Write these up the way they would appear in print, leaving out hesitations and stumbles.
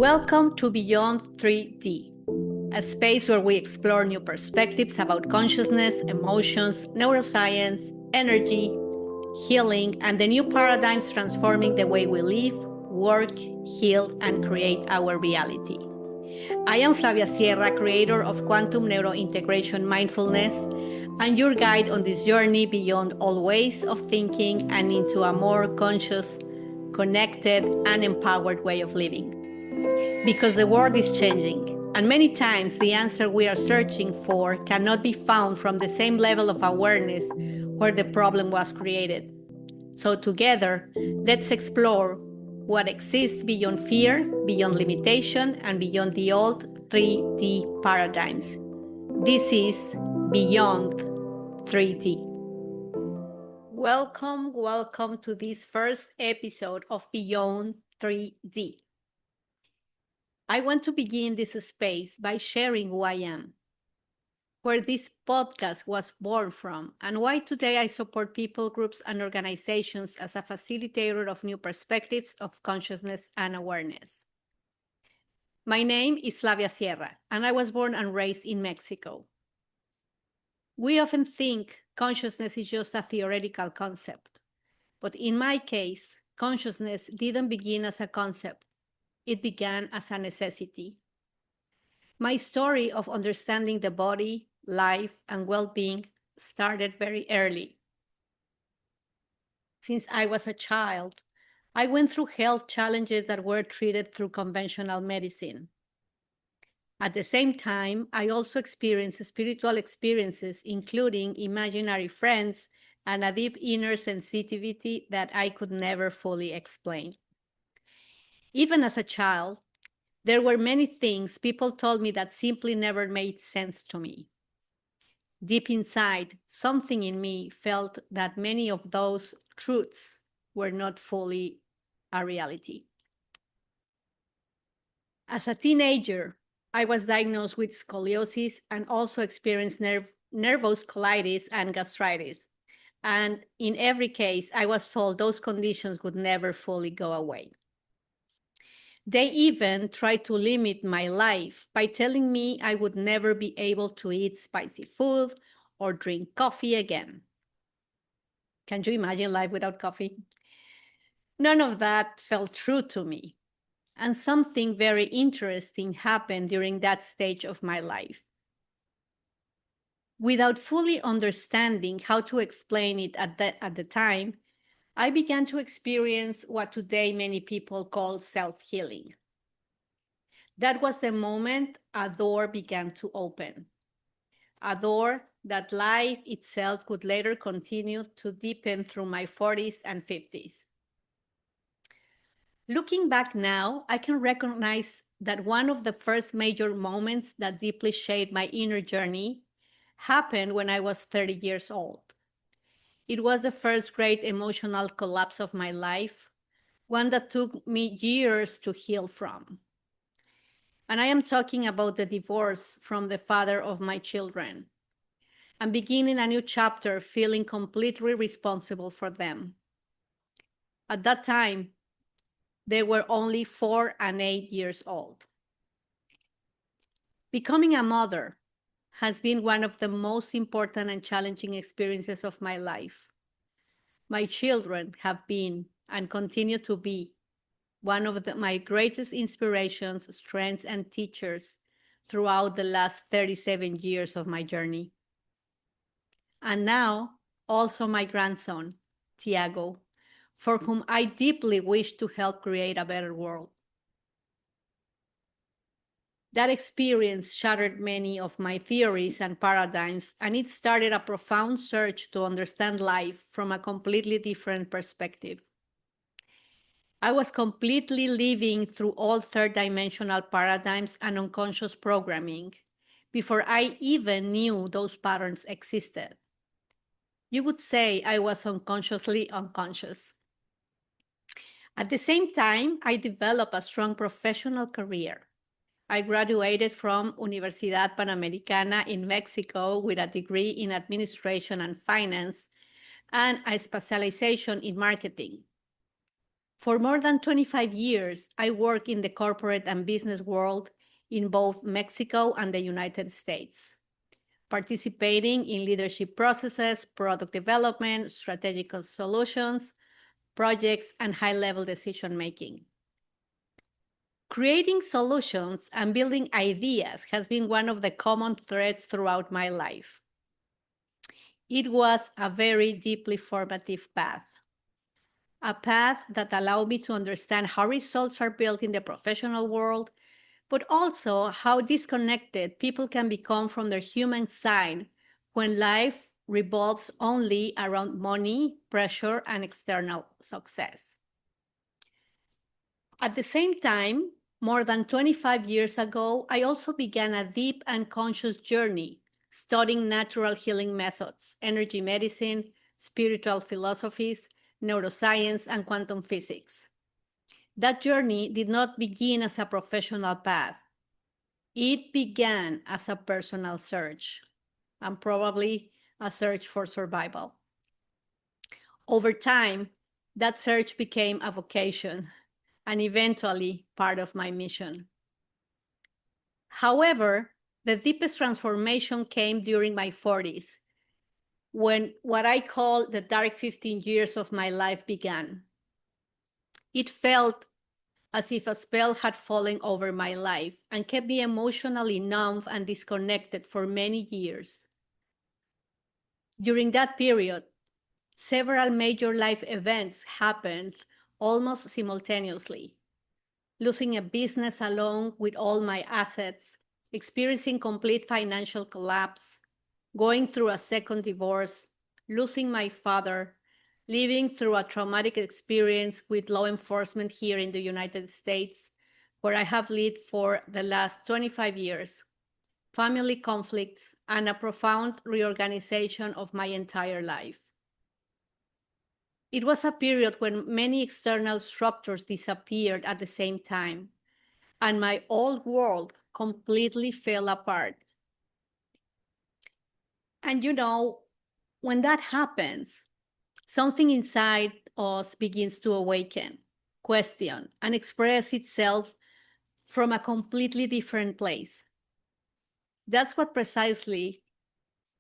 Welcome to Beyond 3D, a space where we explore new perspectives about consciousness, emotions, neuroscience, energy, healing, and the new paradigms transforming the way we live, work, heal, and create our reality. I am Flavia Sierra, creator of Quantum Neurointegration Mindfulness, and your guide on this journey beyond all ways of thinking and into a more conscious, connected, and empowered way of living. Because the world is changing, and many times the answer we are searching for cannot be found from the same level of awareness where the problem was created. So together, let's explore what exists beyond fear, beyond limitation, and beyond the old 3D paradigms. This is Beyond 3D. Welcome to this first episode of Beyond 3D. I want to begin this space by sharing who I am, where this podcast was born from, and why today I support people, groups, and organizations as a facilitator of new perspectives of consciousness and awareness. My name is Flavia Sierra, and I was born and raised in Mexico. We often think consciousness is just a theoretical concept, but in my case, consciousness didn't begin as a concept. It began as a necessity. My story of understanding the body, life, and well-being started very early. Since I was a child, I went through health challenges that were treated through conventional medicine. At the same time, I also experienced spiritual experiences, including imaginary friends and a deep inner sensitivity that I could never fully explain. Even as a child, there were many things people told me that simply never made sense to me. Deep inside, something in me felt that many of those truths were not fully a reality. As a teenager, I was diagnosed with scoliosis and also experienced nervous colitis and gastritis. And in every case, I was told those conditions would never fully go away. They even tried to limit my life by telling me I would never be able to eat spicy food or drink coffee again. Can you imagine life without coffee? None of that felt true to me. And something very interesting happened during that stage of my life. Without fully understanding how to explain it at the time, I began to experience what today many people call self-healing. That was the moment a door began to open, a door that life itself could later continue to deepen through my 40s and 50s. Looking back now, I can recognize that one of the first major moments that deeply shaped my inner journey happened when I was 30 years old. It was the first great emotional collapse of my life, one that took me years to heal from. And I am talking about the divorce from the father of my children and beginning a new chapter feeling completely responsible for them. At that time, they were only 4 and 8 years old. Becoming a mother has been one of the most important and challenging experiences of my life. My children have been and continue to be one of my greatest inspirations, strengths, and teachers throughout the last 37 years of my journey. And now, also my grandson, Tiago, for whom I deeply wish to help create a better world. That experience shattered many of my theories and paradigms, and it started a profound search to understand life from a completely different perspective. I was completely living through all third-dimensional paradigms and unconscious programming before I even knew those patterns existed. You would say I was unconsciously unconscious. At the same time, I developed a strong professional career. I graduated from Universidad Panamericana in Mexico with a degree in administration and finance and a specialization in marketing. For more than 25 years, I work in the corporate and business world in both Mexico and the United States, participating in leadership processes, product development, strategic solutions, projects, and high-level decision-making. Creating solutions and building ideas has been one of the common threads throughout my life. It was a very deeply formative path, a path that allowed me to understand how results are built in the professional world, but also how disconnected people can become from their human side when life revolves only around money, pressure, and external success. At the same time, more than 25 years ago, I also began a deep and conscious journey studying natural healing methods, energy medicine, spiritual philosophies, neuroscience, and quantum physics. That journey did not begin as a professional path. It began as a personal search, and probably a search for survival. Over time, that search became a vocation, and eventually part of my mission. However, the deepest transformation came during my 40s, when what I call the dark 15 years of my life began. It felt as if a spell had fallen over my life and kept me emotionally numb and disconnected for many years. During that period, several major life events happened almost simultaneously. Losing a business along with all my assets, experiencing complete financial collapse, going through a second divorce, losing my father, living through a traumatic experience with law enforcement here in the United States, where I have lived for the last 25 years, family conflicts, and a profound reorganization of my entire life. It was a period when many external structures disappeared at the same time, and my old world completely fell apart. And when that happens, something inside us begins to awaken, question, and express itself from a completely different place. That's what precisely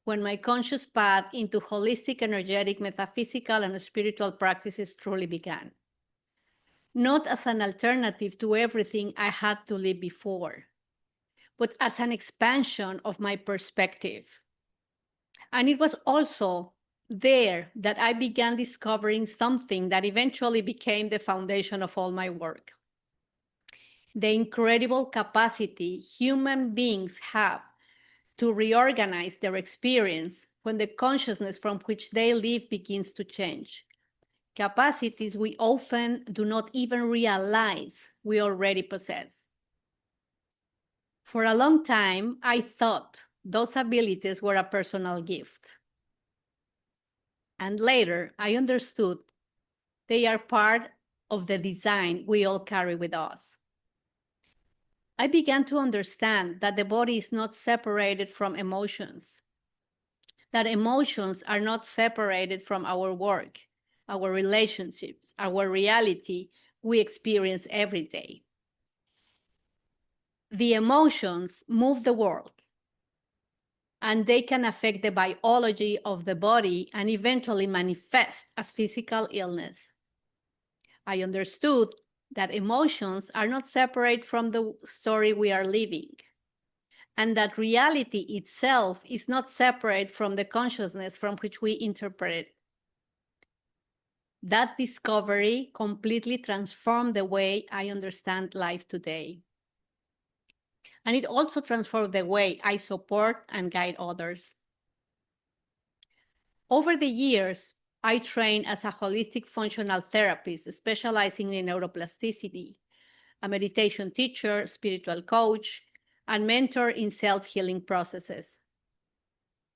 when my conscious path into holistic, energetic, metaphysical, and spiritual practices truly began. Not as an alternative to everything I had to live before, but as an expansion of my perspective. And it was also there that I began discovering something that eventually became the foundation of all my work. The incredible capacity human beings have to reorganize their experience when the consciousness from which they live begins to change. Capacities we often do not even realize we already possess. For a long time, I thought those abilities were a personal gift. And later, I understood they are part of the design we all carry with us. I began to understand that the body is not separated from emotions, that emotions are not separated from our work, our relationships, our reality we experience every day. The emotions move the world, and they can affect the biology of the body and eventually manifest as physical illness. I understood that emotions are not separate from the story we are living, and that reality itself is not separate from the consciousness from which we interpret it. That discovery completely transformed the way I understand life today. And it also transformed the way I support and guide others. Over the years, I trained as a holistic functional therapist, specializing in neuroplasticity, a meditation teacher, spiritual coach, and mentor in self-healing processes.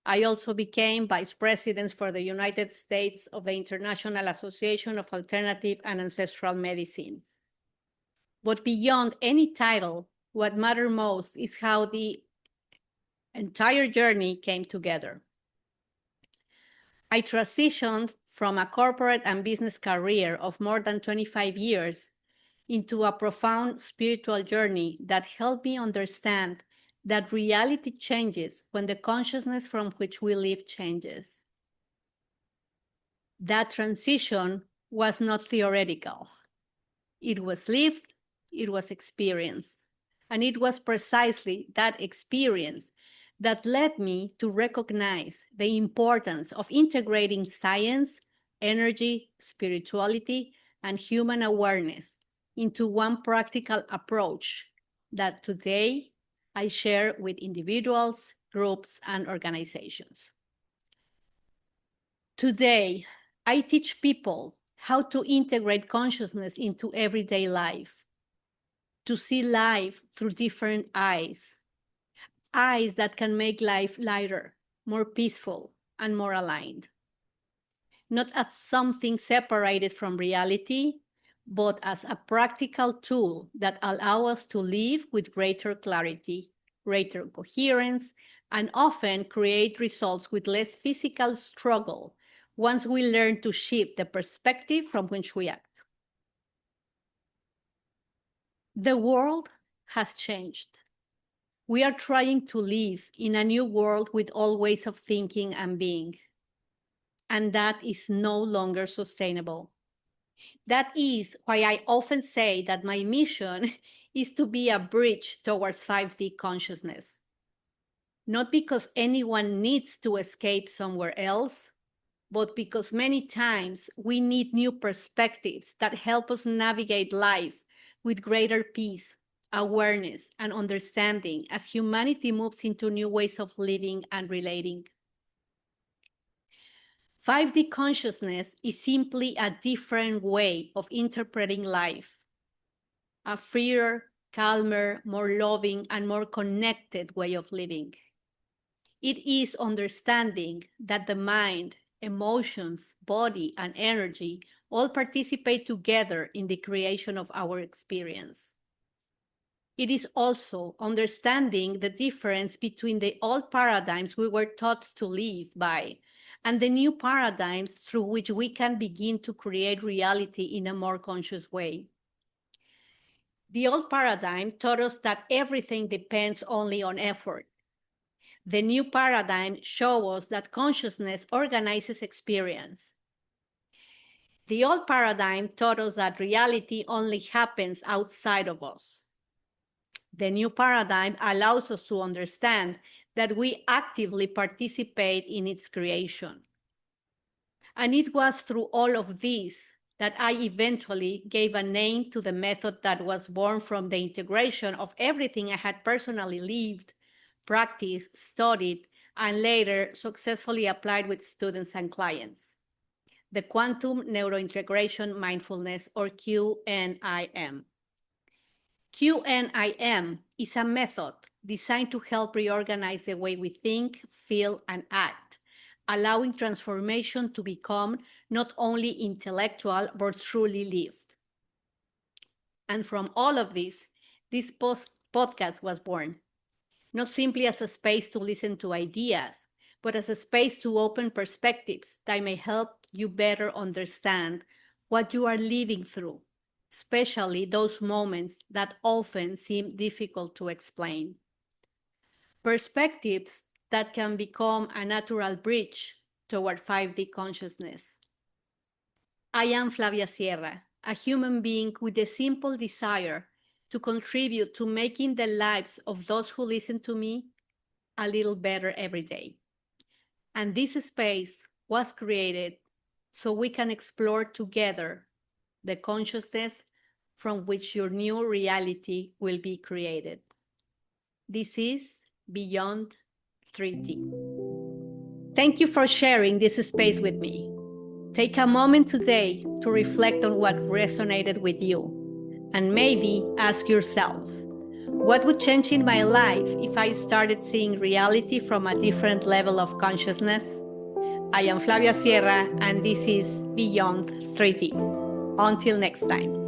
I also became vice president for the United States of the International Association of Alternative and Ancestral Medicine. But beyond any title, what mattered most is how the entire journey came together. I transitioned from a corporate and business career of more than 25 years into a profound spiritual journey that helped me understand that reality changes when the consciousness from which we live changes. That transition was not theoretical. It was lived, it was experienced, and it was precisely that experience that led me to recognize the importance of integrating science, energy, spirituality, and human awareness into one practical approach that today I share with individuals, groups, and organizations. Today, I teach people how to integrate consciousness into everyday life, to see life through different eyes that can make life lighter, more peaceful, and more aligned. Not as something separated from reality, but as a practical tool that allows us to live with greater clarity, greater coherence, and often create results with less physical struggle once we learn to shift the perspective from which we act. The world has changed. We are trying to live in a new world with all ways of thinking and being, and that is no longer sustainable. That is why I often say that my mission is to be a bridge towards 5D consciousness. Not because anyone needs to escape somewhere else, but because many times we need new perspectives that help us navigate life with greater peace, awareness, and understanding as humanity moves into new ways of living and relating. 5D consciousness is simply a different way of interpreting life, a freer, calmer, more loving, and more connected way of living. It is understanding that the mind, emotions, body, and energy all participate together in the creation of our experience. It is also understanding the difference between the old paradigms we were taught to live by and the new paradigms through which we can begin to create reality in a more conscious way. The old paradigm taught us that everything depends only on effort. The new paradigm shows us that consciousness organizes experience. The old paradigm taught us that reality only happens outside of us. The new paradigm allows us to understand that we actively participate in its creation. And it was through all of this that I eventually gave a name to the method that was born from the integration of everything I had personally lived, practiced, studied, and later successfully applied with students and clients. The Quantum Neurointegration Mindfulness, or QNIM. QNIM is a method designed to help reorganize the way we think, feel, and act, allowing transformation to become not only intellectual, but truly lived. And from all of this podcast was born, not simply as a space to listen to ideas, but as a space to open perspectives that may help you better understand what you are living through, especially those moments that often seem difficult to explain. Perspectives that can become a natural bridge toward 5D consciousness. I am Flavia Sierra, a human being with a simple desire to contribute to making the lives of those who listen to me a little better every day. And this space was created so we can explore together the consciousness from which your new reality will be created. This is Beyond 3D. Thank you for sharing this space with me. Take a moment today to reflect on what resonated with you, and maybe ask yourself, what would change in my life if I started seeing reality from a different level of consciousness? I am Flavia Sierra, and this is Beyond 3D. Until next time.